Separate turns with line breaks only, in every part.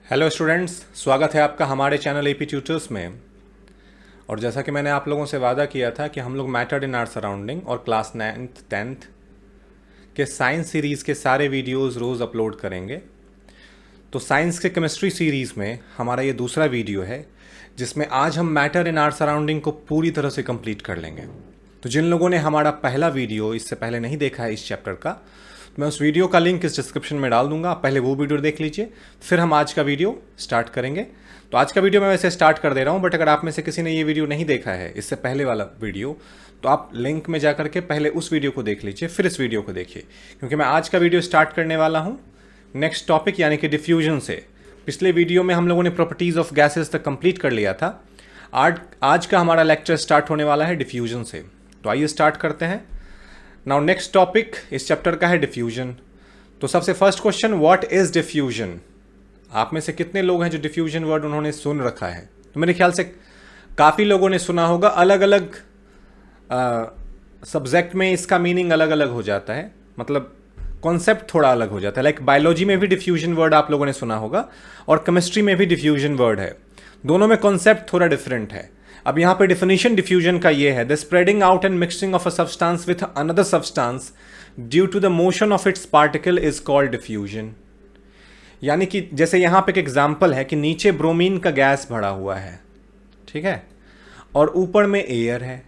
Hello students, स्वागत है आपका हमारे चैनल एपी ट्यूटर्स में। और जैसा कि मैंने आप लोगों से वादा किया था कि हम लोग मैटर इन आवर सराउंडिंग और क्लास 9th 10th के साइंस सीरीज़ के सारे वीडियोस रोज़ अपलोड करेंगे। तो साइंस के केमिस्ट्री सीरीज़ में हमारा ये दूसरा वीडियो है जिसमें आज हम मैटर इन आवर सराउंडिंग को पूरी तरह से कंप्लीट कर लेंगे। तो जिन लोगों ने हमारा पहला वीडियो इससे पहले नहीं देखा है इस चैप्टर का, मैं उस वीडियो का लिंक इस डिस्क्रिप्शन में डाल दूंगा। आप पहले वो वीडियो देख लीजिए, फिर हम आज का वीडियो स्टार्ट करेंगे। तो आज का वीडियो मैं वैसे स्टार्ट कर दे रहा हूँ, बट अगर आप में से किसी ने ये वीडियो नहीं देखा है इससे पहले वाला वीडियो, तो आप लिंक में जा करके पहले उस वीडियो को देख लीजिए, फिर इस वीडियो को देखिए, क्योंकि मैं आज का वीडियो स्टार्ट करने वाला हूँ नेक्स्ट टॉपिक यानी कि डिफ्यूजन से। पिछले वीडियो में हम लोगों ने प्रॉपर्टीज़ ऑफ गैसेस तक कंप्लीट कर लिया था। आज का हमारा लेक्चर स्टार्ट होने वाला है डिफ्यूजन से। तो आइए स्टार्ट करते हैं। नाउ नेक्स्ट टॉपिक इस चैप्टर का है डिफ्यूजन। तो सबसे first question, what is diffusion? आप में से कितने लोग हैं जो डिफ्यूजन वर्ड उन्होंने सुन रखा है? तो मेरे ख्याल से काफ़ी लोगों ने सुना होगा। अलग अलग सब्जेक्ट में इसका मीनिंग अलग अलग हो जाता है, मतलब कॉन्सेप्ट थोड़ा अलग हो जाता है। लाइक बायोलॉजी में भी डिफ्यूजन वर्ड आप लोगों ने सुना होगा और केमिस्ट्री में भी डिफ्यूजन वर्ड है। दोनों में कॉन्सेप्ट थोड़ा डिफरेंट है। अब यहाँ पे डिफिनीशन डिफ्यूजन का ये है, the spreading out and mixing of a substance with another substance due to the motion of its particle is called diffusion. यानी कि जैसे यहाँ पे एक एग्जांपल है कि नीचे ब्रोमीन का गैस भरा हुआ है, ठीक है, और ऊपर में एयर है।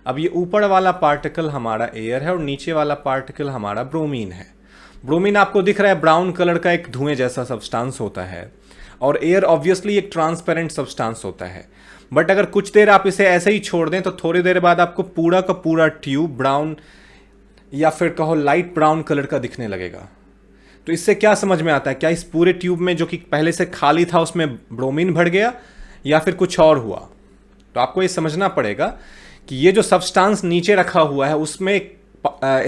अब ये ऊपर वाला पार्टिकल हमारा एयर है और नीचे वाला पार्टिकल हमारा ब्रोमीन है। ब्रोमीन आपको दिख रहा है ब्राउन कलर का एक धुएं जैसा सब्सटेंस होता है, और एयर ऑब्वियसली एक ट्रांसपेरेंट सब्सटेंस होता है। बट अगर कुछ देर आप इसे ऐसे ही छोड़ दें तो थोड़ी देर बाद आपको पूरा का पूरा ट्यूब ब्राउन या फिर कहो लाइट ब्राउन कलर का दिखने लगेगा। तो इससे क्या समझ में आता है? क्या इस पूरे ट्यूब में जो कि पहले से खाली था उसमें ब्रोमीन भर गया या फिर कुछ और हुआ? तो आपको ये समझना पड़ेगा कि ये जो सब्सटेंस नीचे रखा हुआ है उसमें एक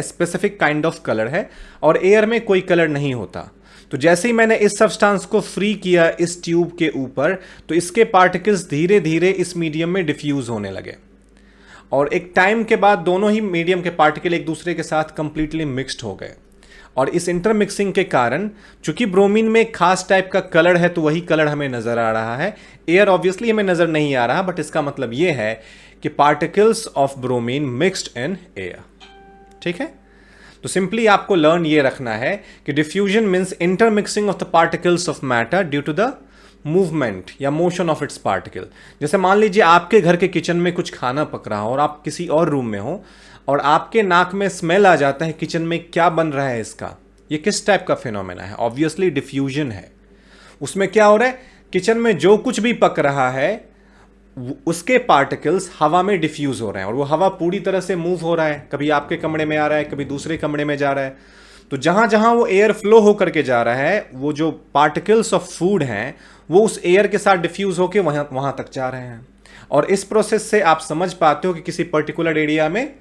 स्पेसिफिक काइंड ऑफ कलर है और एयर में कोई कलर नहीं होता। तो जैसे ही मैंने इस सब्सटेंस को फ्री किया इस ट्यूब के ऊपर, तो इसके पार्टिकल्स धीरे धीरे इस मीडियम में डिफ्यूज होने लगे और एक टाइम के बाद दोनों ही मीडियम के पार्टिकल एक दूसरे के साथ कंप्लीटली मिक्स्ड हो गए। और इस इंटरमिक्सिंग के कारण, चूंकि ब्रोमीन में एक खास टाइप का कलर है तो वही कलर हमें नजर आ रहा है। एयर ऑब्वियसली हमें नजर नहीं आ रहा, बट इसका मतलब यह है कि particles of bromine mixed in air. ठीक है, तो सिंपली आपको लर्न ये रखना है कि diffusion means intermixing of the particles of matter due to the movement या मोशन ऑफ इट्स पार्टिकल। जैसे मान लीजिए आपके घर के किचन में कुछ खाना पक रहा हो और आप किसी और रूम में हो और आपके नाक में स्मेल आ जाता है किचन में क्या बन रहा है इसका। ये किस टाइप का फिनोमेना है? ऑब्वियसली डिफ्यूजन है। उसमें क्या हो रहा है? किचन में जो कुछ भी पक रहा है उसके पार्टिकल्स हवा में डिफ्यूज हो रहे हैं और वो हवा पूरी तरह से मूव हो रहा है। कभी आपके कमरे में आ रहा है, कभी दूसरे कमरे में जा रहा है। तो जहां जहां वो एयर फ्लो होकर के जा रहा है, वो जो पार्टिकल्स ऑफ फूड हैं वो उस एयर के साथ डिफ्यूज होकर वहां तक जा रहे हैं। और इस प्रोसेस से आप समझ पाते हो कि किसी पर्टिकुलर एरिया में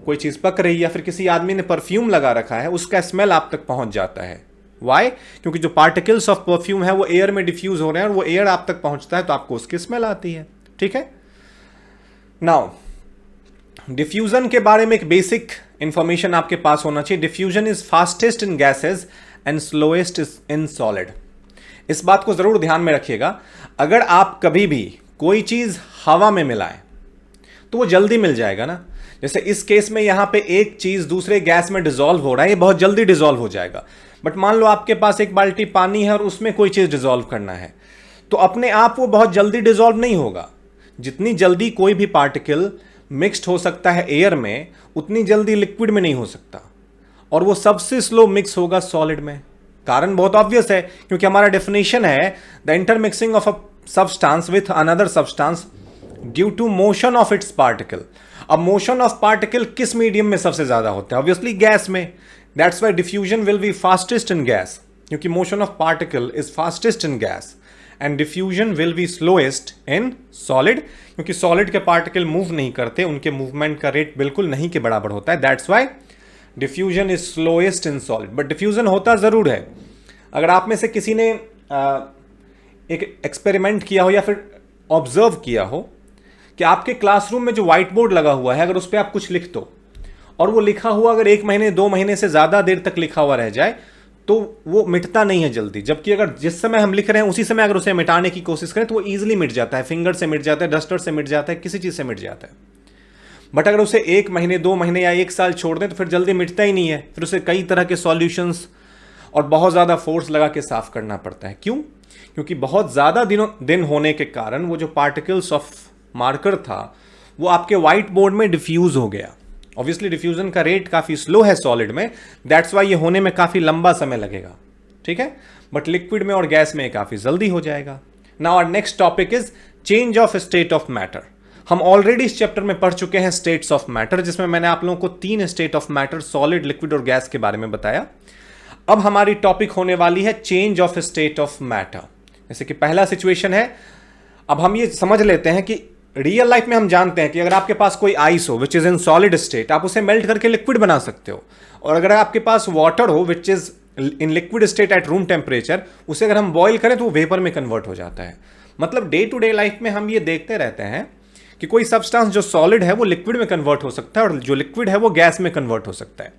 कोई चीज पक रही है या फिर किसी आदमी ने परफ्यूम लगा रखा है, उसका स्मेल आप तक पहुंच जाता है। वाई? क्योंकि जो पार्टिकल्स ऑफ परफ्यूम है वो एयर में डिफ्यूज हो रहे हैं और वो एयर आप तक पहुंचता है तो आपको उसकी स्मेल आती है। ठीक है, नाउ डिफ्यूजन के बारे में एक बेसिक इंफॉर्मेशन आपके पास होना चाहिए। Diffusion is fastest in gases and slowest in solid. इस बात को जरूर ध्यान में रखिएगा। अगर आप कभी भी कोई चीज हवा में मिलाएं तो वो जल्दी मिल जाएगा ना। जैसे इस केस में यहां पे एक चीज दूसरे गैस में डिसॉल्व हो रहा है, ये बहुत जल्दी डिसॉल्व हो जाएगा। बट मान लो आपके पास एक बाल्टी पानी है और उसमें कोई चीज डिसॉल्व करना है, तो अपने आप वो बहुत जल्दी डिसॉल्व नहीं होगा। जितनी जल्दी कोई भी पार्टिकल मिक्स्ड हो सकता है एयर में, उतनी जल्दी लिक्विड में नहीं हो सकता, और वो सबसे स्लो मिक्स होगा सॉलिड में। कारण बहुत ऑब्वियस है, क्योंकि हमारा डेफिनेशन है the intermixing of a substance with another substance due to motion of its particle. अब मोशन ऑफ पार्टिकल किस मीडियम में सबसे ज्यादा होता है? ऑब्वियसली गैस में। That's why diffusion will be fastest in gas, क्योंकि motion of particle is fastest in gas, and diffusion will be slowest in solid, क्योंकि सॉलिड के पार्टिकल मूव नहीं करते, उनके मूवमेंट का रेट बिल्कुल नहीं के बराबर होता है। That's why diffusion is slowest in solid. But diffusion होता जरूर है। अगर आप में से किसी ने एक एक्सपेरिमेंट किया हो या फिर ऑब्जर्व किया हो कि आपके क्लासरूम में जो व्हाइट बोर्ड लगा हुआ है, अगर उस पर आप कुछ लिख दो और वो लिखा हुआ अगर 1 महीने 2 महीने से ज्यादा देर तक लिखा हुआ रह जाए तो वो मिटता नहीं है जल्दी, जबकि अगर जिस समय हम लिख रहे हैं उसी समय अगर उसे मिटाने की कोशिश करें तो वो ईजिली मिट जाता है, फिंगर से मिट जाता है, डस्टर से मिट जाता है, किसी चीज़ से मिट जाता है। बट अगर उसे 1 महीने 2 महीने या 1 साल छोड़ दें तो फिर जल्दी मिटता ही नहीं है, फिर उसे कई तरह के सॉल्यूशंस और बहुत ज़्यादा फोर्स लगा के साफ करना पड़ता है। क्यों? क्योंकि बहुत ज़्यादा दिन होने के कारण वो जो पार्टिकल्स ऑफ मार्कर था वो आपके व्हाइट बोर्ड में डिफ्यूज हो गया। ऑब्वियसली डिफ्यूजन का रेट काफ़ी स्लो है सॉलिड में, दैट्स वाई ये होने में काफ़ी लंबा समय लगेगा, ठीक है। बट लिक्विड में और गैस में काफ़ी जल्दी हो जाएगा। Now our next topic is change of state of matter. हम ऑलरेडी इस चैप्टर में पढ़ चुके हैं स्टेट्स ऑफ मैटर, जिसमें मैंने आप लोगों को 3 state of matter solid, liquid और गैस के बारे में बताया। अब हमारी टॉपिक होने वाली है change of state of matter. जैसे कि पहला सिचुएशन है, अब हम ये समझ लेते हैं कि रियल लाइफ में हम जानते हैं कि अगर आपके पास कोई आइस हो which is in solid state, आप उसे मेल्ट करके लिक्विड बना सकते हो। और अगर आपके पास वाटर हो which is in liquid state at room temperature, उसे अगर हम बॉईल करें तो वो वेपर में कन्वर्ट हो जाता है। मतलब डे टू डे लाइफ में हम ये देखते रहते हैं कि कोई सब्सटेंस जो सॉलिड है वो लिक्विड में कन्वर्ट हो सकता है और जो लिक्विड है वो गैस में कन्वर्ट हो सकता है।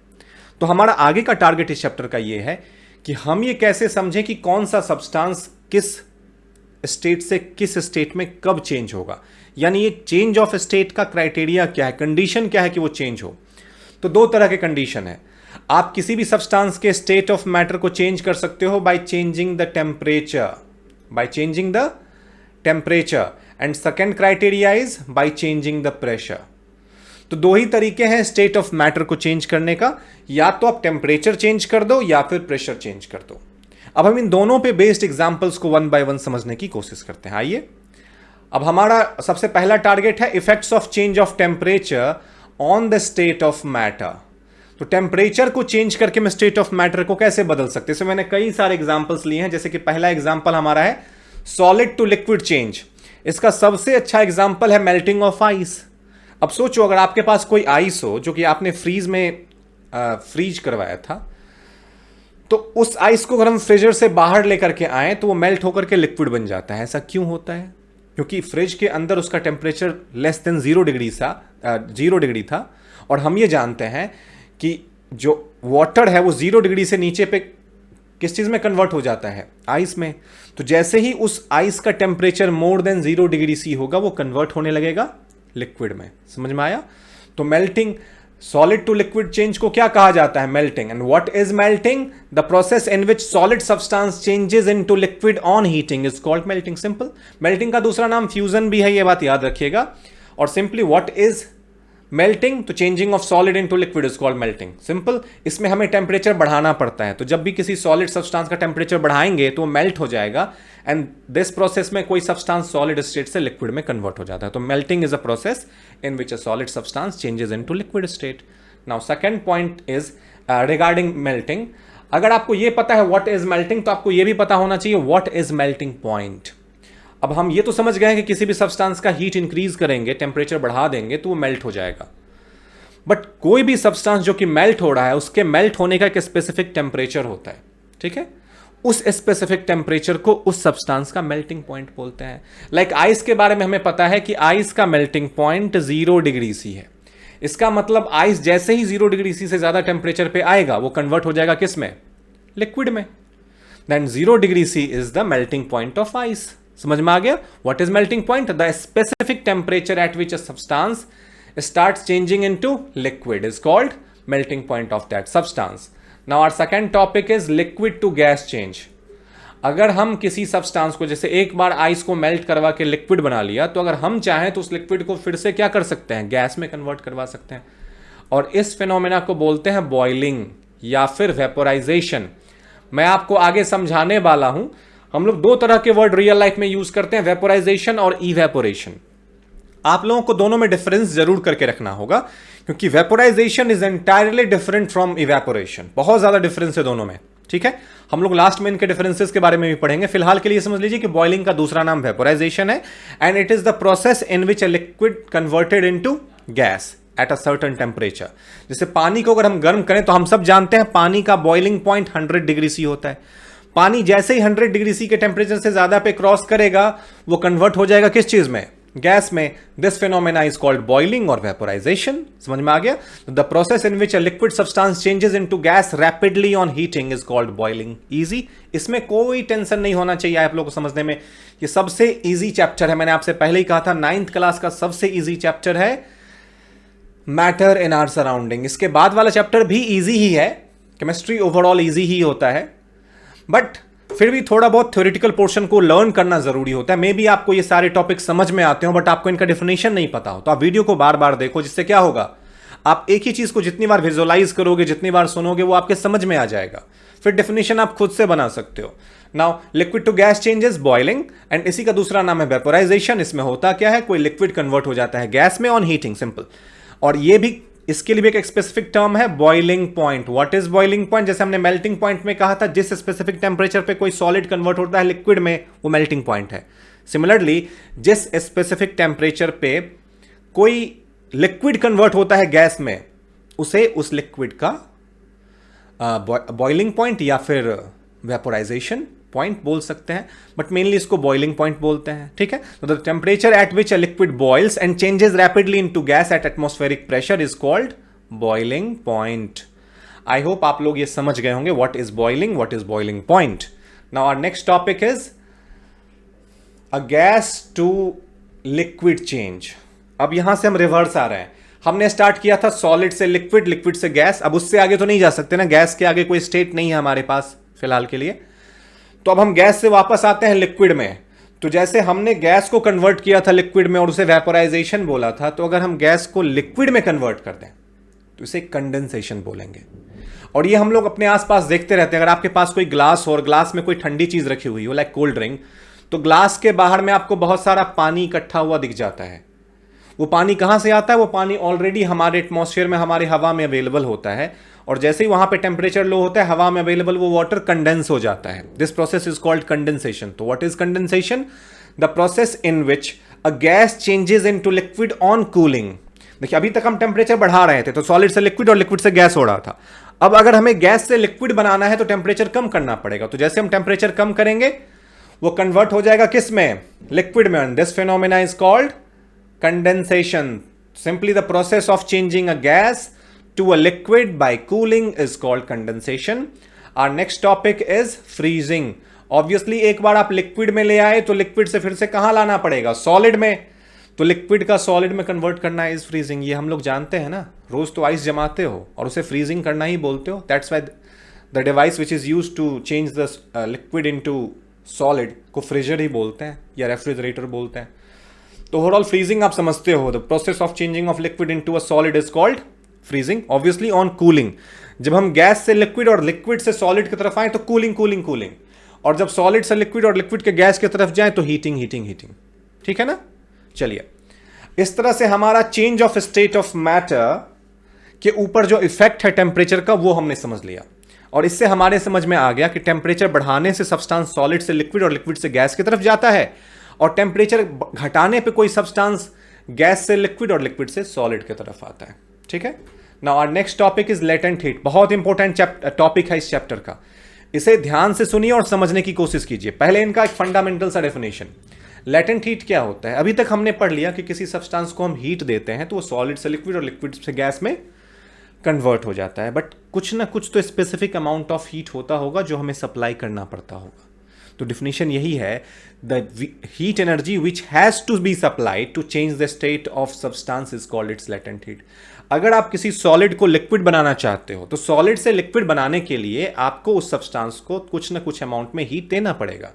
तो हमारा आगे का टारगेट इस चैप्टर का ये है कि हम ये कैसे समझें कि कौन सा सब्सटेंस किस स्टेट से किस स्टेट में कब चेंज होगा, यानी ये चेंज ऑफ स्टेट का क्राइटेरिया क्या है, कंडीशन क्या है कि वो चेंज हो। तो 2 तरह के कंडीशन है। आप किसी भी सब्सटेंस के स्टेट ऑफ मैटर को चेंज कर सकते हो by changing the temperature, and second criteria is by changing the pressure. तो 2 ही तरीके हैं स्टेट ऑफ मैटर को चेंज करने का, या तो आप टेम्परेचर चेंज कर दो या फिर प्रेशर चेंज कर दो। अब हम इन दोनों पे बेस्ड एग्जांपल्स को 1 बाय 1 समझने की कोशिश करते हैं। आइए, अब हमारा सबसे पहला टारगेट है effects of change of temperature on the state of matter. तो टेम्परेचर को चेंज करके मैं स्टेट ऑफ मैटर को कैसे बदल सकते हैं, इसमें मैंने कई सारे एग्जांपल्स लिए हैं। जैसे कि पहला एग्जांपल हमारा है सॉलिड टू लिक्विड चेंज। इसका सबसे अच्छा एग्जांपल है मेल्टिंग ऑफ आइस। अब सोचो, अगर आपके पास कोई आइस हो जो कि आपने फ्रीज करवाया था, तो उस आइस को अगर हम फ्रीजर से बाहर लेकर के आए तो वो मेल्ट होकर के लिक्विड बन जाता है। ऐसा क्यों होता है? क्योंकि फ्रिज के अंदर उसका टेम्परेचर लेस देन 0 डिग्री था, और हम ये जानते हैं कि जो वाटर है वो 0 डिग्री से नीचे पे किस चीज़ में कन्वर्ट हो जाता है? आइस में। तो जैसे ही उस आइस का temperature more than 0 degree C होगा वो कन्वर्ट होने लगेगा लिक्विड में। समझ में आया? तो melting, solid to liquid change को क्या कहा जाता है? Melting. And what is melting? The process in which solid substance changes into liquid on heating is called melting. Simple. Melting का दूसरा नाम फ्यूजन भी है, ये बात याद रखिएगा। और सिंपली व्हाट इज मेल्टिंग? तो changing of solid into liquid is called melting. Simple. इसमें हमें टेम्परेचर बढ़ाना पड़ता है, तो जब भी किसी सॉलिड सब्सटेंस का टेम्परेचर बढ़ाएंगे तो वो मेल्ट हो जाएगा, एंड दिस प्रोसेस में कोई सब्सटेंस सॉलिड स्टेट से लिक्विड में कन्वर्ट हो जाता है। तो melting is a process in which a solid substance changes into liquid state. Now second point is regarding melting. अगर आपको ये पता है what is melting, तो आपको ये भी पता होना चाहिए what is melting point. अब हम ये तो समझ गए हैं कि किसी भी सब्सटेंस का हीट इंक्रीज करेंगे, टेम्परेचर बढ़ा देंगे तो वो मेल्ट हो जाएगा। बट कोई भी सब्सटेंस जो कि मेल्ट हो रहा है उसके मेल्ट होने का एक स्पेसिफिक टेम्परेचर होता है, ठीक है? उस स्पेसिफिक टेम्परेचर को उस सब्सटेंस का मेल्टिंग पॉइंट बोलते हैं। लाइक आइस के बारे में हमें पता है कि आइस का मेल्टिंग पॉइंट 0 डिग्री सी है। इसका मतलब आइस जैसे ही 0 डिग्री सी से ज्यादा टेम्परेचर पे आएगा वो कन्वर्ट हो जाएगा किस में? लिक्विड में। Then 0 degree C is the melting point of ice. समझ में आ गया? What is melting point? The specific temperature at which a substance starts changing into liquid is called melting point of that substance. Now our second topic is liquid to gas change. अगर हम किसी substance को, जैसे एक बार ice को melt करवा के liquid बना लिया, तो अगर हम चाहें तो उस लिक्विड को फिर से क्या कर सकते हैं? गैस में कन्वर्ट करवा सकते हैं। और इस फिनोमेना को बोलते हैं बॉइलिंग या फिर वेपोराइजेशन। मैं आपको आगे समझाने वाला हूं। हम लोग 2 तरह के वर्ड रियल लाइफ में यूज करते हैं, वेपोराइजेशन और इवेपोरेशन। आप लोगों को दोनों में डिफरेंस जरूर करके रखना होगा, क्योंकि vaporisation is entirely different from evaporation. बहुत ज्यादा डिफरेंस है दोनों में, ठीक है? हम लोग लास्ट में इनके डिफरेंसेस के बारे में भी पढ़ेंगे। फिलहाल के लिए समझ लीजिए कि बॉइलिंग का दूसरा नाम वेपोराइजेशन है, and it is the process in which a liquid converted into gas at a certain temperature. जैसे पानी को अगर हम गर्म करें तो हम सब जानते हैं पानी का बॉइलिंग पॉइंट 100 डिग्री सी होता है। पानी जैसे ही 100 डिग्री सी के टेम्परेचर से ज्यादा पे क्रॉस करेगा वो कन्वर्ट हो जाएगा किस चीज में? गैस में this phenomena is called boiling और वेपोराइजेशन। समझ में आ गया? The process in which a liquid substance changes into gas rapidly on heating is called boiling. Easy, इसमें कोई टेंशन नहीं होना चाहिए आप लोगों को समझने में। ये सबसे इजी चैप्टर है, मैंने आपसे पहले ही कहा था 9th क्लास का सबसे इजी चैप्टर है मैटर इन आवर सराउंडिंग। इसके बाद वाला चैप्टर भी इजी ही है, केमिस्ट्री ओवरऑल इजी ही होता है, बट फिर भी थोड़ा बहुत थ्योरेटिकल पोर्शन को लर्न करना जरूरी होता है। मे बी आपको ये सारे टॉपिक समझ में आते हो बट आपको इनका डेफिनेशन नहीं पता हो, तो आप वीडियो को बार बार देखो, जिससे क्या होगा, आप एक ही चीज को जितनी बार विजुअलाइज करोगे, जितनी बार सुनोगे, वो आपके समझ में आ जाएगा। फिर डेफिनेशन आप खुद से बना सकते हो। Now liquid to gas changes boiling, and इसी का दूसरा नाम है वेपोराइजेशन। इसमें होता क्या है, कोई लिक्विड कन्वर्ट हो जाता है गैस में ऑन हीटिंग, सिंपल। और ये भी, इसके लिए भी एक स्पेसिफिक टर्म है boiling point. What is boiling point? जैसे हमने मेल्टिंग पॉइंट में कहा था, जिस स्पेसिफिक टेंपरेचर पे कोई सॉलिड कन्वर्ट होता है लिक्विड में, वो मेल्टिंग पॉइंट है। सिमिलरली जिस स्पेसिफिक टेंपरेचर पे कोई लिक्विड कन्वर्ट होता है गैस में, उसे उस लिक्विड का बॉइलिंग पॉइंट या फिर वेपोराइजेशन पॉइंट बोल सकते हैं, बट मेनली इसको बॉइलिंग पॉइंट बोलते हैं। ठीक है, तो the temperature at which a liquid boils and changes rapidly into gas at atmospheric pressure is called boiling point. I hope आप लोग ये समझ गए होंगे what is boiling, what is boiling point. Now our next topic is a gas to liquid change. अब यहां से हम रिवर्स आ रहे हैं। हमने स्टार्ट किया था सॉलिड से लिक्विड, लिक्विड से गैस, अब उससे आगे तो नहीं जा सकते ना, गैस के आगे कोई स्टेट नहीं है हमारे पास फिलहाल के लिए। तो अब हम गैस से वापस आते हैं लिक्विड में। तो जैसे हमने गैस को कन्वर्ट किया था लिक्विड में और उसे वेपोराइजेशन बोला था, तो अगर हम गैस को लिक्विड में कन्वर्ट कर दें तो इसे कंडेंसेशन बोलेंगे। और ये हम लोग अपने आसपास देखते रहते हैं। अगर आपके पास कोई ग्लास हो और ग्लास में कोई ठंडी चीज रखी हुई हो, लाइक कोल्ड ड्रिंक, तो ग्लास के बाहर में आपको बहुत सारा पानी इकट्ठा हुआ दिख जाता है। वो पानी कहां से आता है? वो पानी ऑलरेडी हमारे एटमॉस्फेयर में, हमारे हवा में अवेलेबल होता है, और जैसे ही वहां पे टेम्परेचर लो होता है, हवा में अवेलेबल वो वाटर कंडेंस हो जाता है। This process is called condensation. तो what is condensation? The process in which a gas changes into liquid on cooling. देखिए, अभी तक हम टेम्परेचर बढ़ा रहे थे, तो सॉलिड से लिक्विड और लिक्विड से गैस हो रहा था। अब अगर हमें गैस से लिक्विड बनाना है तो टेम्परेचर कम करना पड़ेगा। तो जैसे हम टेम्परेचर कम करेंगे, वो कन्वर्ट हो जाएगा किस में? लिक्विड में। This phenomena is called condensation. Simply the process of changing a gas to a liquid by cooling is called condensation. Our next topic is freezing. Obviously एक बार आप लिक्विड में ले आए तो लिक्विड से फिर से कहां लाना पड़ेगा? सॉलिड में। तो लिक्विड का सॉलिड में कन्वर्ट करना इज फ्रीजिंग। ये हम लोग जानते हैं ना, रोज तो आइस जमाते हो और उसे फ्रीजिंग करना ही बोलते हो। That's why the device which is used to change the liquid into solid को फ्रीजर ही बोलते हैं या रेफ्रिजरेटर बोलते हैं। तो ओवरऑल फ्रीजिंग आप समझते हो, the process of changing of liquid into a solid is called freezing. Obviously on cooling, जब हम गैस से लिक्विड और लिक्विड से सॉलिड की तरफ आए तो कूलिंग कूलिंग कूलिंग, और जब सॉलिड से लिक्विड और लिक्विड के गैस की तरफ जाए तो हीटिंग हीटिंग हीटिंग। ठीक है ना? चलिए, इस तरह से हमारा change of state of matter के ऊपर जो इफेक्ट है टेम्परेचर का, वो हमने समझ लिया। और इससे हमारे समझ में आ गया कि टेम्परेचर बढ़ाने से सब्सटेंस सॉलिड से लिक्विड और लिक्विड से गैस की तरफ जाता है, और टेम्परेचर घटाने पे कोई सब्सटेंस गैस से लिक्विड और लिक्विड से सॉलिड की तरफ आता है। ठीक है? Now our next topic is latent heat. बहुत इंपॉर्टेंट टॉपिक है इस चैप्टर का, इसे ध्यान से सुनिए और समझने की कोशिश कीजिए। पहले इनका एक फंडामेंटल सा डेफिनेशन। लेटेंट हीट क्या होता है? अभी तक हमने पढ़ लिया कि किसी सब्सटेंस को हम हीट देते हैं तो वो सॉलिड से लिक्विड और लिक्विड से गैस में कन्वर्ट हो जाता है, बट कुछ ना कुछ तो स्पेसिफिक अमाउंट ऑफ हीट होता होगा जो हमें सप्लाई करना पड़ता होगा। तो डिफिनेशन यही है, the heat energy which has to be supplied to change the state of substance is called its latent heat. अगर आप किसी सॉलिड को लिक्विड बनाना चाहते हो तो सॉलिड से लिक्विड बनाने के लिए आपको उस सब्सटेंस को कुछ ना कुछ अमाउंट में हीट देना पड़ेगा।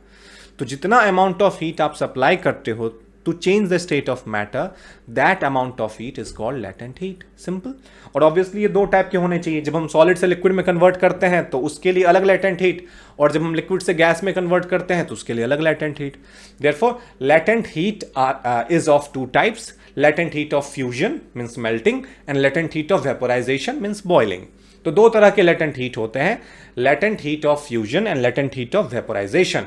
तो जितना अमाउंट ऑफ हीट आप सप्लाई करते हो to change the state of matter, that amount of heat is called latent heat. Simple. और ऑब्वियसली ये दो टाइप के होने चाहिए। जब हम सॉलिड से लिक्विड में कन्वर्ट करते हैं तो उसके लिए अलग लेटेंट हीट, और जब हम लिक्विड से गैस में कन्वर्ट करते हैं तो उसके लिए अलग latent heat. Therefore latent heat is of two types, latent heat of fusion means melting and latent heat of vaporisation means boiling. तो दो तरह के लेटेंट हीट होते हैं, latent heat of fusion and latent heat of vaporisation.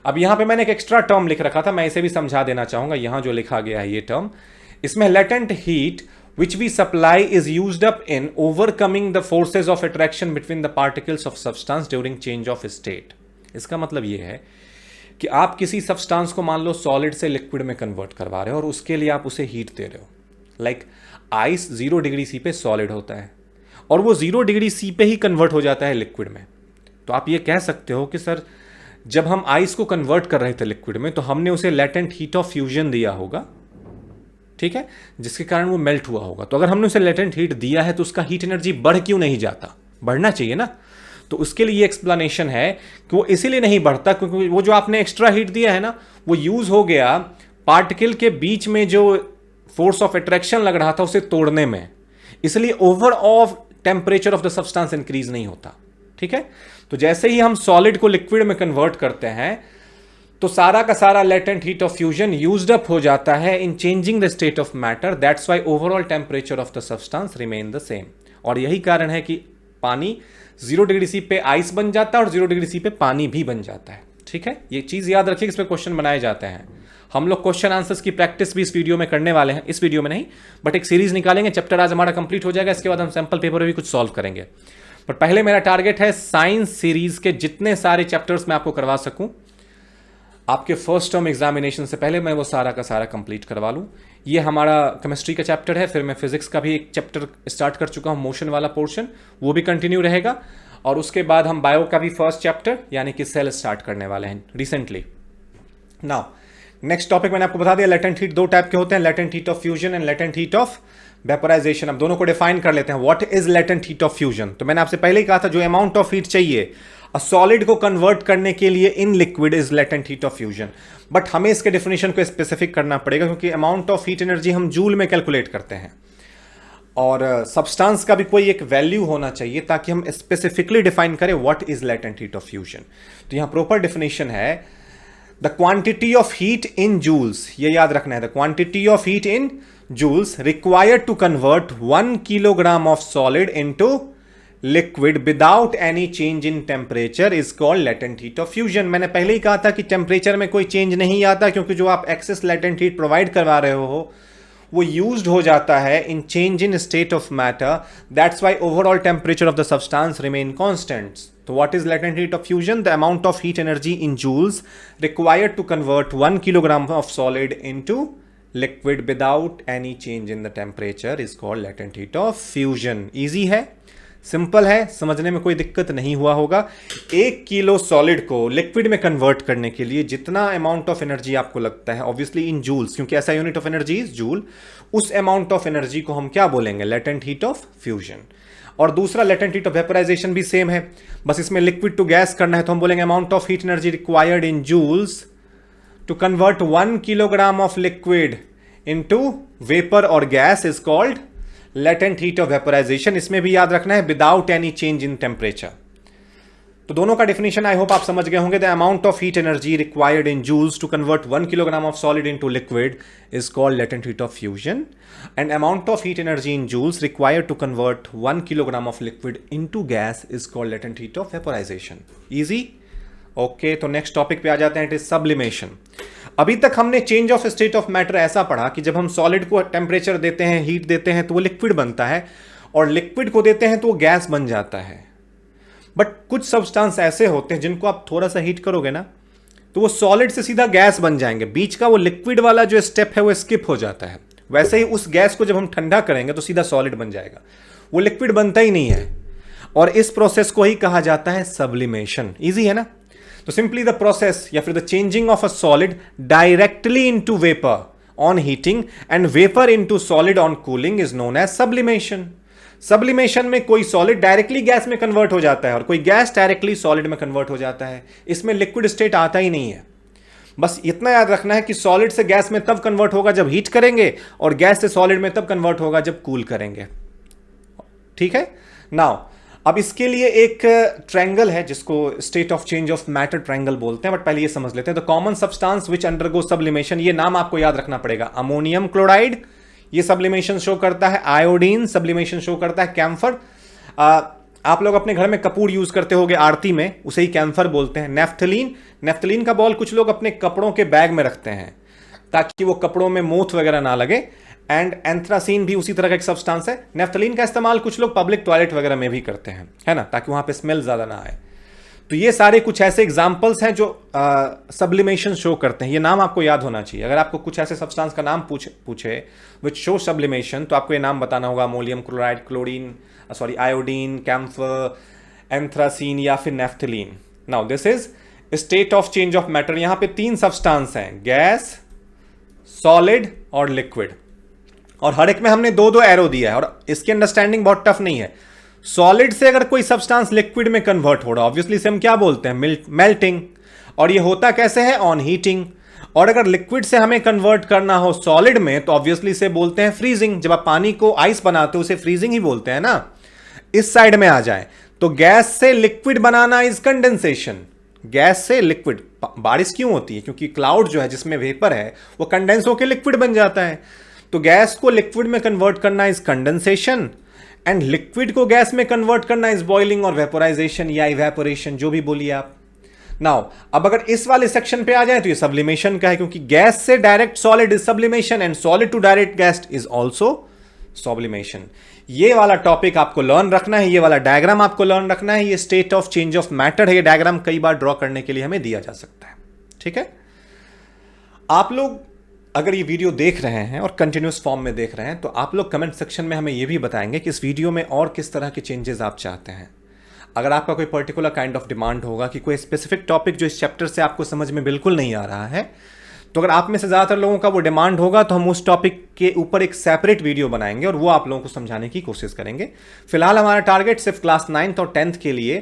अब यहां पे मैंने एक एक्स्ट्रा टर्म लिख रखा था, मैं इसे भी समझा देना चाहूंगा। यहां जो लिखा गया है ये टर्म, इसमें latent heat which we supply is used up in overcoming the forces of attraction between the particles of substance during change of state। इसका मतलब ये है कि आप किसी सब्सटेंस को मान लो सॉलिड से लिक्विड में कन्वर्ट करवा रहे हो और उसके लिए आप उसे हीट दे रहे हो। लाइक आइस 0 डिग्री सी पे सॉलिड होता है और वो 0 डिग्री सी पे ही कन्वर्ट हो जाता है लिक्विड में। तो आप ये कह सकते हो कि सर जब हम आइस को कन्वर्ट कर रहे थे लिक्विड में तो हमने उसे लेटेंट हीट ऑफ फ्यूजन दिया होगा, ठीक है, जिसके कारण वो मेल्ट हुआ होगा। तो अगर हमने उसे लेटेंट हीट दिया है तो उसका हीट एनर्जी बढ़ क्यों नहीं जाता? बढ़ना चाहिए ना। तो उसके लिए एक्सप्लेनेशन है कि वो इसीलिए नहीं बढ़ता क्योंकि वो जो आपने एक्स्ट्रा हीट दिया है ना, वो यूज हो गया पार्टिकल के बीच में जो फोर्स ऑफ अट्रैक्शन लग रहा था उसे तोड़ने में, इसलिए overall temperature of the substance increase नहीं होता, ठीक है। तो जैसे ही हम सॉलिड को लिक्विड में कन्वर्ट करते हैं तो सारा का सारा latent heat of fusion used up हो जाता है इन changing the state of matter. That's why overall temperature of the substance remain the same. और यही कारण है कि पानी 0 डिग्री सी पे आइस बन जाता है और 0 डिग्री सी पे पानी भी बन जाता है, ठीक है। ये चीज याद रखिए, इस पे क्वेश्चन बनाए जाते हैं। हम लोग क्वेश्चन आंसर्स की प्रैक्टिस भी इस वीडियो में करने वाले हैं, इस वीडियो में नहीं, बट एक सीरीज निकालेंगे। चैप्टर आज हमारा कंप्लीट हो जाएगा, इसके बाद हम सैंपल पेपर में भी कुछ सॉल्व करेंगे। बट पहले मेरा टारगेट है साइंस सीरीज के जितने सारे चैप्टर्स मैं आपको करवा सकूं आपके फर्स्ट टर्म एग्जामिनेशन से पहले, मैं वो सारा का सारा कंप्लीट करवा लूं। ये हमारा केमिस्ट्री का चैप्टर है, फिर मैं फिजिक्स का भी एक चैप्टर स्टार्ट कर चुका हूं, मोशन वाला पोर्शन, वो भी कंटिन्यू रहेगा। और उसके बाद हम बायो का भी फर्स्ट चैप्टर यानी कि सेल स्टार्ट करने वाले हैं रिसेंटली। नाउ नेक्स्ट टॉपिक मैंने आपको बता दिया, लेटेंट हीट 2 टाइप के होते हैं, latent heat of fusion and latent heat of vaporisation. अब दोनों को डिफाइन कर लेते हैं। What is latent heat of fusion? तो मैंने आपसे पहले ही कहा था जो अमाउंट ऑफ हीट चाहिए सॉलिड को कन्वर्ट करने के लिए in liquid is latent heat of fusion. But हमें इसके डेफिनेशन को स्पेसिफिक करना पड़ेगा क्योंकि अमाउंट ऑफ हीट एनर्जी हम जूल में कैलकुलेट करते हैं और सब्सटेंस का भी कोई एक वैल्यू होना चाहिए ताकि हम स्पेसिफिकली डिफाइन करें what is latent heat of fusion. तो यहां प्रॉपर डेफिनेशन है the quantity of heat in joules, ये याद रखना है, the quantity of heat in joules required to convert 1 kilogram of solid into liquid without any change in temperature is called latent heat of fusion. मैंने पहले ही कहा था कि temperature में कोई चेंज नहीं आता क्योंकि जो आप एक्सेस लेटेंट हीट प्रोवाइड करवा रहे हो वो यूज्ड हो जाता है in change in state of matter. That's why overall temperature of the substance remain constant. तो what is latent heat of fusion? The amount of heat energy in joules required to convert 1 kilogram of solid into liquid without any change in the temperature is called latent heat of fusion. Easy है, simple है, समझने में कोई दिक्कत नहीं हुआ होगा। 1 kilo solid को लिक्विड में कन्वर्ट करने के लिए जितना अमाउंट ऑफ एनर्जी आपको लगता है, ऑब्वियसली इन जूल्स, क्योंकि ऐसा unit of energy is joule, उस अमाउंट ऑफ एनर्जी को हम क्या बोलेंगे? Latent heat of fusion. और दूसरा लेटेंट हीट ऑफ वेपोराइजेशन भी सेम है, बस इसमें लिक्विड टू गैस करना है तो हम बोलेंगे amount of heat energy required in joules to convert 1 kilogram of liquid into vapour और gas is called latent heat of vaporisation. इसमें भी याद रखना है without any change in temperature. तो दोनों का डेफिनेशन आई होप आप समझ गए होंगे। The amount of heat energy required in joules to convert 1 kilogram of solid into liquid is called latent heat of fusion and amount of heat energy in joules required to convert 1 kilogram of liquid into gas is called latent heat of vaporisation. Easy, okay. तो next topic पे आ जाते हैं, it is sublimation. अभी तक हमने change of state of matter ऐसा पढ़ा कि जब हम सॉलिड को टेम्परेचर देते हैं, हीट देते हैं तो वो लिक्विड बनता है और लिक्विड को देते हैं तो वो गैस बन जाता है। बट कुछ सब्सटेंस ऐसे होते हैं जिनको आप थोड़ा सा हीट करोगे ना तो वो सॉलिड से सीधा गैस बन जाएंगे, बीच का वो लिक्विड वाला जो स्टेप है वो स्किप हो जाता है। वैसे ही उस गैस को जब हम ठंडा करेंगे तो सीधा सॉलिड बन जाएगा, वो लिक्विड बनता ही नहीं है। और इस प्रोसेस को ही कहा जाता है सब्लिमेशन। इजी है ना? तो सिंपली द प्रोसेस या फिर the changing of a solid directly into vapour on heating and vapour into solid on cooling is known as sublimation. Sublimation में कोई सॉलिड डायरेक्टली गैस में कन्वर्ट हो जाता है और कोई गैस डायरेक्टली सॉलिड में कन्वर्ट हो जाता है। इसमें लिक्विड स्टेट आता ही नहीं है। बस इतना याद रखना है कि सॉलिड से गैस में तब कन्वर्ट होगा जब हीट करेंगे और गैस से सॉलिड में तब कन्वर्ट होगा जब कूल करेंगे। ठीक है। नाउ अब इसके लिए एक ट्रायंगल है जिसको state of change of matter triangle बोलते हैं, बट पहले ये समझ लेते हैं। The common substance which undergo sublimation, ये नाम आपको याद रखना पड़ेगा। अमोनियम क्लोराइड ये सब्लिमेशन शो करता है, आयोडीन सब्लिमेशन शो करता है, कैम्फर, आप लोग अपने घर में कपूर यूज करते होगे आरती में, उसे ही कैम्फर बोलते हैं। नेफ्थलीन, नेफ्थलीन का बॉल कुछ लोग अपने कपड़ों के बैग में रखते हैं ताकि वो कपड़ों में मोथ वगैरह ना लगे। एंड एंथ्रासीन भी उसी तरह का एक सब्सटेंस है। नेफ्थलीन का इस्तेमाल कुछ लोग पब्लिक टॉयलेट वगैरह में भी करते हैं, है ना, ताकि वहां पे स्मेल ज्यादा ना आए। तो तो ये सारे कुछ ऐसे एग्जाम्पल्स हैं जो सब्लिमेशन शो करते हैं। ये नाम आपको याद होना चाहिए। अगर आपको कुछ ऐसे सब्सटेंस का नाम पूछे विच शो सब्लिमेशन, तो आपको ये नाम बताना होगा, ammonium chloride, chlorine, iodine, camphor, anthracene या फिर naphthalene. Now this is state of change of matter. यहां पे 3 सब्सटेंस हैं, गैस, सॉलिड और लिक्विड, और हर एक में हमने 2-2 एरो दिया है, और इसकी अंडरस्टैंडिंग बहुत टफ नहीं है। सॉलिड से अगर कोई सब्सटेंस लिक्विड में कन्वर्ट हो रहा है, ऑब्वियसली से हम क्या बोलते हैं, मेल्टिंग, और ये होता कैसे है, ऑन हीटिंग। और अगर लिक्विड से हमें कन्वर्ट करना हो सॉलिड में, तो ऑब्वियसली से बोलते हैं फ्रीजिंग। जब आप पानी को आइस बनाते हो उसे फ्रीजिंग ही बोलते हैं ना। इस साइड में आ जाए तो गैस से liquid banana is condensation. Gas से लिक्विड, बारिश क्यों होती है, क्योंकि क्लाउड जो है जिसमें वेपर है वो कंडेंस होकर लिक्विड बन जाता है। तो गैस को लिक्विड में कन्वर्ट करना इज कंडेंसेशन, एंड लिक्विड को गैस में कन्वर्ट करना इज बॉइलिंग और वेपोराइजेशन या इवेपोरेशन, जो भी बोलिए आप। नाउ अब अगर इस वाले सेक्शन पे आ जाए तो ये सब्लिमेशन का है, क्योंकि गैस से direct solid is sublimation and solid to direct gas is also sublimation. ये वाला टॉपिक आपको लर्न रखना है, ये वाला डायग्राम आपको लर्न रखना है। ये state of change of matter है। ये डायग्राम कई बार ड्रॉ करने के लिए हमें दिया जा सकता है। ठीक है, आप लोग अगर ये वीडियो देख रहे हैं और कंटिन्यूस फॉर्म में देख रहे हैं, तो आप लोग कमेंट सेक्शन में हमें ये भी बताएंगे कि इस वीडियो में और किस तरह के चेंजेस आप चाहते हैं। अगर आपका कोई पर्टिकुलर काइंड ऑफ डिमांड होगा कि कोई स्पेसिफिक टॉपिक जो इस चैप्टर से आपको समझ में बिल्कुल नहीं आ रहा है, तो अगर आप में से ज़्यादातर लोगों का वो डिमांड होगा, तो हम उस टॉपिक के ऊपर एक सेपरेट वीडियो बनाएंगे और वो आप लोगों को समझाने की कोशिश करेंगे। फिलहाल हमारा टारगेट सिर्फ क्लास 9th और 10th के लिए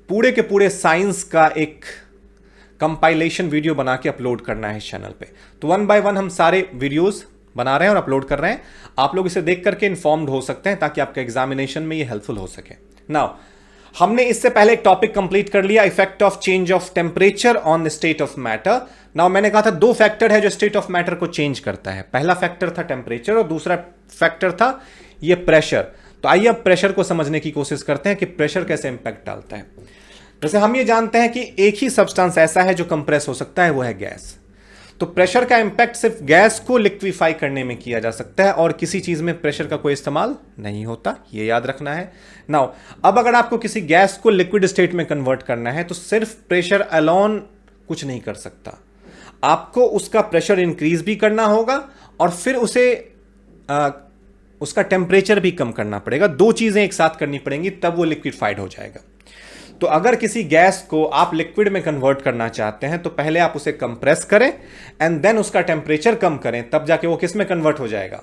पूरे के पूरे साइंस का एक कंपाइलेशन वीडियो बना के अपलोड करना है इस चैनल पे। तो 1 by 1 हम सारे वीडियोस बना रहे हैं और अपलोड कर रहे हैं। आप लोग इसे देख करके इन्फॉर्म्ड हो सकते हैं ताकि आपके एग्जामिनेशन में ये हेल्पफुल हो सके। नाउ हमने इससे पहले एक टॉपिक कंप्लीट कर लिया, effect of change of temperature on the state of matter. Now मैंने कहा था 2 फैक्टर है जो स्टेट ऑफ मैटर को चेंज करता है। पहला फैक्टर था टेम्परेचर और दूसरा फैक्टर था ये प्रेशर। तो आइए अब प्रेशर को समझने की कोशिश करते हैं कि प्रेशर कैसे इंपैक्ट डालता है। जैसे हम ये जानते हैं कि एक ही सब्सटेंस ऐसा है जो कंप्रेस हो सकता है, वो है गैस। तो प्रेशर का इंपैक्ट सिर्फ गैस को लिक्विफाई करने में किया जा सकता है और किसी चीज में प्रेशर का कोई इस्तेमाल नहीं होता, ये याद रखना है। नाउ अब अगर आपको किसी गैस को लिक्विड स्टेट में कन्वर्ट करना है, तो सिर्फ प्रेशर अलोन कुछ नहीं कर सकता। आपको उसका प्रेशर इंक्रीज भी करना होगा और फिर उसका टेम्परेचर भी कम करना पड़ेगा। 2 चीजें एक साथ करनी पड़ेंगी, तब वो लिक्विफाइड हो जाएगा। तो अगर किसी गैस को आप लिक्विड में कन्वर्ट करना चाहते हैं, तो पहले आप उसे कंप्रेस करें एंड देन उसका टेम्परेचर कम करें, तब जाके वो किस में कन्वर्ट हो जाएगा,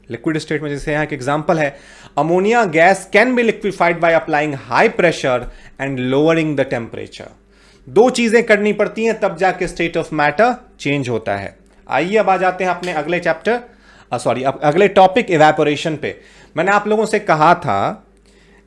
लिक्विड स्टेट में। जैसे यहां एक एग्जांपल है, ammonia gas can be liquefied by applying high pressure and lowering the temperature. 2 चीजें करनी पड़ती हैं तब जाके स्टेट ऑफ मैटर चेंज होता है। आइए अब आ जाते हैं अपने अगले अगले टॉपिक इवेपोरेशन पे। मैंने आप लोगों से कहा था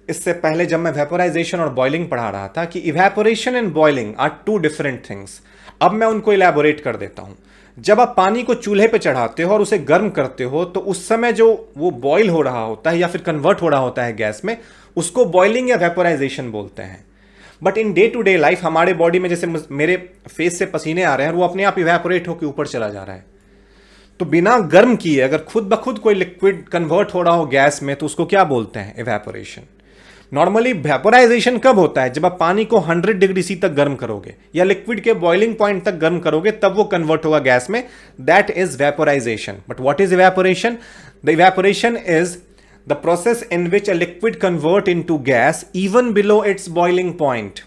इससे पहले जब मैं वेपोराइजेशन और बॉइलिंग पढ़ा रहा था कि evaporation and boiling are 2 different things. अब मैं उनको इलैबोरेट कर देता हूं। जब आप पानी को चूल्हे पे चढ़ाते हो और उसे गर्म करते हो, तो उस समय जो वो बॉइल हो रहा होता है या फिर कन्वर्ट हो रहा होता है गैस में, उसको बॉइलिंग या वेपोराइजेशन बोलते हैं। But in day to day life हमारे बॉडी में जैसे मेरे फेस से पसीने आ रहे हैं और वो अपने आप इवेपोरेट होकर ऊपर चला जा रहा है, तो बिना गर्म किए अगर खुद ब खुद कोई लिक्विड कन्वर्ट हो रहा हो गैस में, तो उसको क्या बोलते हैं, इवेपोरेशन। नॉर्मली वेपोराइजेशन कब होता है, जब आप पानी को 100 डिग्री सी तक गर्म करोगे या लिक्विड के बॉइलिंग पॉइंट तक गर्म करोगे, तब वो कन्वर्ट होगा गैस में, that is vaporisation. But what is evaporation? The evaporation is the process in which a liquid convert into gas even below it's boiling point.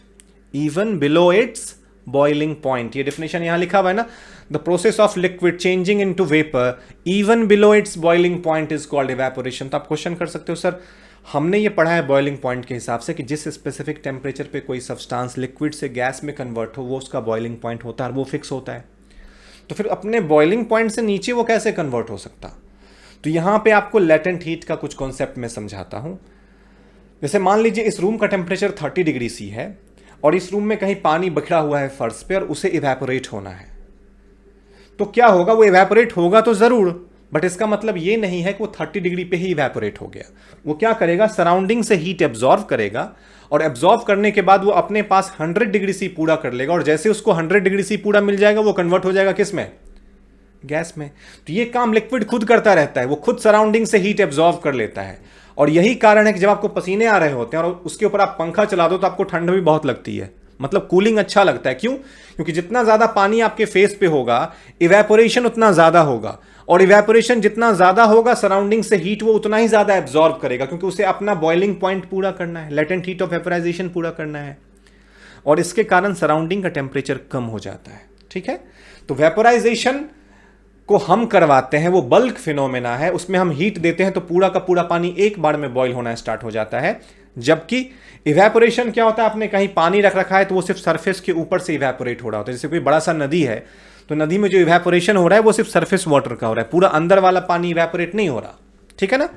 Even below it's boiling point, ये definition यहां लिखा हुआ है ना। The process of liquid changing into vapour even below it's boiling point is called evaporation. तो आप question कर सकते हो, सर हमने ये पढ़ा है बॉइलिंग पॉइंट के हिसाब से कि जिस स्पेसिफिक टेम्परेचर पे कोई सब्सटेंस लिक्विड से गैस में कन्वर्ट हो, वो उसका बॉइलिंग पॉइंट होता है और वो फिक्स होता है। तो फिर अपने बॉइलिंग पॉइंट से नीचे वो कैसे कन्वर्ट हो सकता? तो यहां पे आपको लेटेंट हीट का कुछ कॉन्सेप्ट मैं समझाता हूं। जैसे मान लीजिए इस रूम का टेम्परेचर 30 डिग्री सी है और इस रूम में कहीं पानी बिखरा हुआ है फर्श पे और उसे इवेपोरेट होना है, तो क्या होगा, वो इवेपोरेट होगा तो जरूर, बट इसका मतलब ये नहीं है कि वो 30 डिग्री पे ही इवेपोरेट हो गया। वो क्या करेगा, सराउंडिंग से हीट एब्जॉर्व करेगा और एब्जॉर्व करने के बाद वो अपने पास 100 डिग्री सी पूरा कर लेगा और जैसे उसको 100 डिग्री सी पूरा मिल जाएगा, वो कन्वर्ट हो जाएगा किस में, गैस में। तो ये काम लिक्विड खुद करता रहता है, वो खुद सराउंडिंग से हीट एब्जॉर्व कर लेता है और यही कारण है कि जब आपको पसीने आ रहे होते हैं और उसके ऊपर आप पंखा चला दो तो आपको ठंड भी बहुत लगती है, मतलब कूलिंग अच्छा लगता है। क्यों? क्योंकि जितना ज्यादा पानी आपके फेस पे होगा, इवेपोरेशन उतना ज्यादा होगा, और इवेपोरेशन जितना ज्यादा होगा सराउंडिंग से हीट वो उतना ही ज्यादा एब्जॉर्ब करेगा, क्योंकि उसे अपना बॉइलिंग पॉइंट पूरा करना है, लेटेंट हीट ऑफ वेपोराइजेशन पूरा करना है, और इसके कारण सराउंडिंग का टेम्परेचर कम हो जाता है। ठीक है, तो वेपोराइजेशन को हम करवाते हैं, वो बल्क फिनोमेना है, उसमें हम हीट देते हैं तो पूरा का पूरा पानी एक बार में बॉईल होना स्टार्ट हो जाता है। जबकि इवेपोरेशन क्या होता है, आपने कहीं पानी रख रखा है तो वो सिर्फ सरफेस के ऊपर से इवेपोरेट हो रहा होता है। जैसे कोई बड़ा सा नदी है तो नदी में जो इवेपोरेशन हो रहा है वो सिर्फ सरफेस वाटर का हो रहा है, पूरा अंदर वाला पानी इवेपोरेट नहीं हो रहा। ठीक है ना?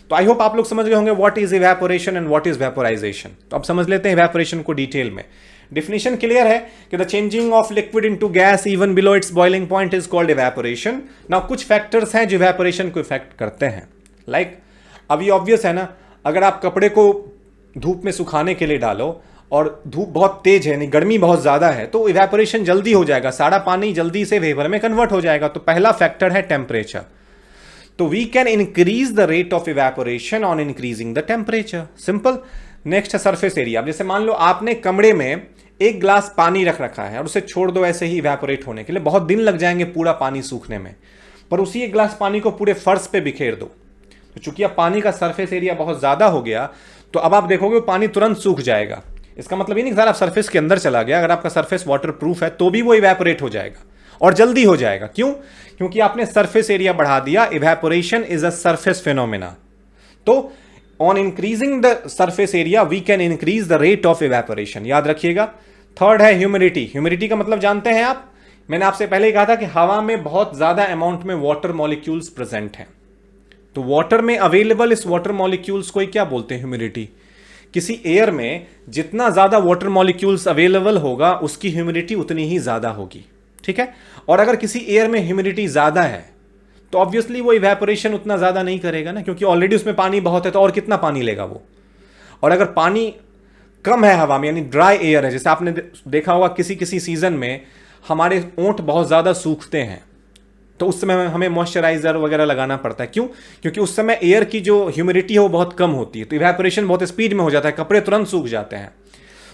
तो आई होप आप लोग समझ गए होंगे what is evaporation and what is vaporisation. तो अब समझ लेते हैं इवेपोरेशन को डिटेल में। डिफिनेशन क्लियर है कि the changing of liquid into gas even below it's boiling point is called evaporation. Now कुछ फैक्टर्स हैं जो इवेपोरेशन को इफेक्ट करते हैं। लाइक अभी ऑब्वियस है ना, अगर आप कपड़े को धूप में सुखाने के लिए डालो और धूप बहुत तेज है, यानी गर्मी बहुत ज्यादा है, तो इवेपोरेशन जल्दी हो जाएगा, सारा पानी जल्दी से वेपर में कन्वर्ट हो जाएगा। तो पहला फैक्टर है टेम्परेचर। तो we can increase the rate of evaporation on increasing the temperature. Simple. Next है सरफेस एरिया। जैसे मान लो आपने कमरे में एक ग्लास पानी रख रखा है और उसे छोड़ दो ऐसे ही इवेपोरेट होने के लिए, बहुत दिन लग जाएंगे पूरा पानी सूखने में, पर उसी एक ग्लास पानी को पूरे फर्श पे बिखेर दो, तो चूंकि अब पानी का सरफेस एरिया बहुत ज्यादा हो गया तो अब आप देखोगे वो पानी तुरंत सूख जाएगा। इसका मतलब ये नहीं कि आप सरफेस के अंदर चला गया, अगर आपका सरफेस वाटर प्रूफ है तो भी वो इवेपोरेट हो जाएगा और जल्दी हो जाएगा। क्यों? क्योंकि आपने सरफेस एरिया बढ़ा दिया। Evaporation is a surface phenomena. तो on increasing the surface area we can increase the rate of evaporation. याद रखिएगा। थर्ड है ह्यूमिडिटी। ह्यूमिडिटी का मतलब जानते हैं आप, मैंने आपसे पहले ही कहा था कि हवा में बहुत ज्यादा अमाउंट में वाटर मॉलिक्यूल्स प्रेजेंट हैं। तो वाटर में अवेलेबल इस वाटर मॉलिक्यूल्स को क्या बोलते हैं? ह्यूमिडिटी। किसी एयर में जितना ज्यादा वाटर मॉलिक्यूल्स अवेलेबल होगा उसकी ह्यूमिडिटी उतनी ही ज्यादा होगी। ठीक है? और अगर किसी एयर में ह्यूमिडिटी ज्यादा है तो ऑब्वियसली वो इवेपोरेशन उतना ज्यादा नहीं करेगा ना, क्योंकि ऑलरेडी उसमें पानी बहुत है, तो और कितना पानी लेगा वो। और अगर पानी कम है हवा में, यानी ड्राई एयर है, जैसे आपने देखा होगा किसी किसी सीजन में हमारे ओंठ बहुत ज्यादा सूखते हैं, तो उस समय हमें मॉइस्चराइजर वगैरह लगाना पड़ता है। क्यों? क्योंकि उस समय एयर की जो ह्यूमिडिटी है वो बहुत कम होती है, तो इवेपोरेशन बहुत स्पीड में हो जाता है, कपड़े तुरंत सूख जाते हैं।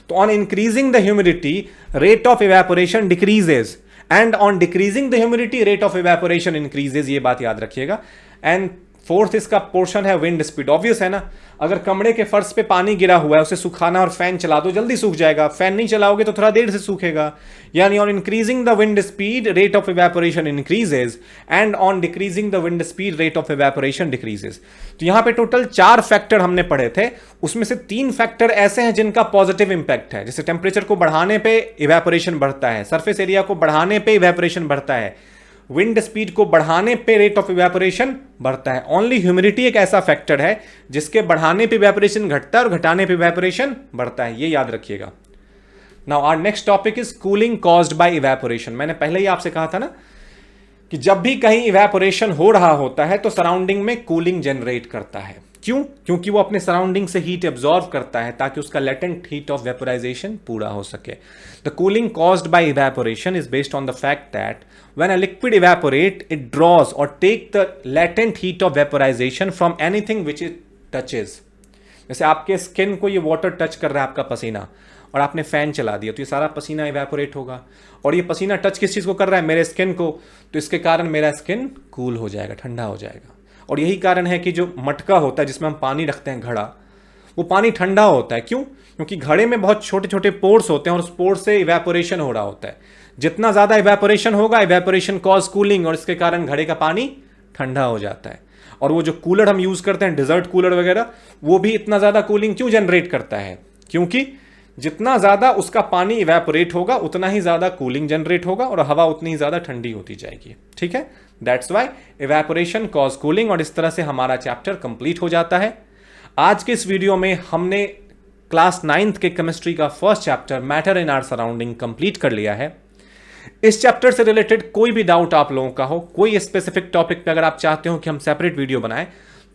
तो on increasing the humidity rate of evaporation decreases, and on decreasing the humidity rate of evaporation increases. ये बात याद रखिएगा। एंड फोर्थ इसका पोर्शन है विंड स्पीड। ऑब्वियस है ना, अगर कमरे के फर्श पे पानी गिरा हुआ है उसे सुखाना और फैन चला दो जल्दी सूख जाएगा, फैन नहीं चलाओगे तो थोड़ा देर से सूखेगा। यानी on increasing the wind speed rate of evaporation increases, and on decreasing the wind speed rate of evaporation decreases. तो यहां पे टोटल 4 फैक्टर हमने पढ़े थे, उसमें से 3 फैक्टर ऐसे हैं जिनका पॉजिटिव इंपैक्ट है। जैसे टेम्परेचर को बढ़ाने पे इवेपोरेशन बढ़ता है, सरफेस एरिया को बढ़ाने पे इवेपोरेशन बढ़ता है, विंड स्पीड को बढ़ाने पे रेट ऑफ इवेपोरेशन बढ़ता है। ओनली ह्यूमिडिटी एक ऐसा फैक्टर है जिसके बढ़ाने पे इवेपोरेशन घटता है और घटाने पे इवेपोरेशन बढ़ता है। ये याद रखिएगा। Now our next topic is cooling caused by evaporation. मैंने पहले ही आपसे कहा था ना कि जब भी कहीं इवेपोरेशन हो रहा होता है तो सराउंडिंग में कूलिंग जनरेट करता है। क्यों? क्योंकि वो अपने सराउंडिंग से हीट एब्जॉर्व करता है ताकि उसका लेटेंट हीट ऑफ वेपोराइजेशन पूरा हो सके। The cooling caused by evaporation is based on the fact that when a liquid evaporate it draws or take the latent heat of vaporization from anything which it touches। जैसे आपके skin को ये water touch कर रहा है, आपका पसीना, और आपने फैन चला दिया तो ये सारा पसीना इवेपोरेट होगा, और ये पसीना टच किस चीज को कर रहा है? मेरे स्किन को। तो इसके कारण मेरा स्किन कूल हो जाएगा, ठंडा हो जाएगा। और यही कारण है कि जो मटका होता है जिसमें हम पानी रखते हैं, घड़ा, वो पानी ठंडा होता है। क्यों? क्योंकि घड़े में बहुत छोटे छोटे पोर्स होते हैं और उस पोर्स से इवेपोरेशन हो रहा होता है। जितना ज्यादा इवेपोरेशन होगा, इवेपोरेशन कॉज कूलिंग, और इसके कारण घड़े का पानी ठंडा हो जाता है। और वो जो कूलर हम यूज करते हैं, डिजर्ट कूलर वगैरह, वो भी इतना ज्यादा कूलिंग क्यों जनरेट करता है? क्योंकि जितना ज्यादा उसका पानी इवेपोरेट होगा उतना ही ज्यादा कूलिंग जनरेट होगा और हवा उतनी ही ज्यादा ठंडी होती जाएगी। ठीक है? That's why evaporation cause cooling. और इस तरह से हमारा चैप्टर कंप्लीट हो जाता है। आज के इस वीडियो में हमने क्लास 9th के केमिस्ट्री का first chapter matter in our surrounding complete कर लिया है। इस चैप्टर से रिलेटेड कोई भी डाउट आप लोगों का हो, कोई स्पेसिफिक टॉपिक पे अगर आप चाहते हो कि हम सेपरेट वीडियो बनाएं,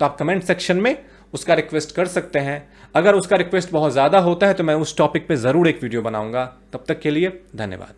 तो आप कमेंट सेक्शन में उसका रिक्वेस्ट कर सकते हैं। अगर उसका रिक्वेस्ट बहुत ज़्यादा होता है तो मैं उस टॉपिक पे ज़रूर एक वीडियो बनाऊंगा। तब तक के लिए धन्यवाद।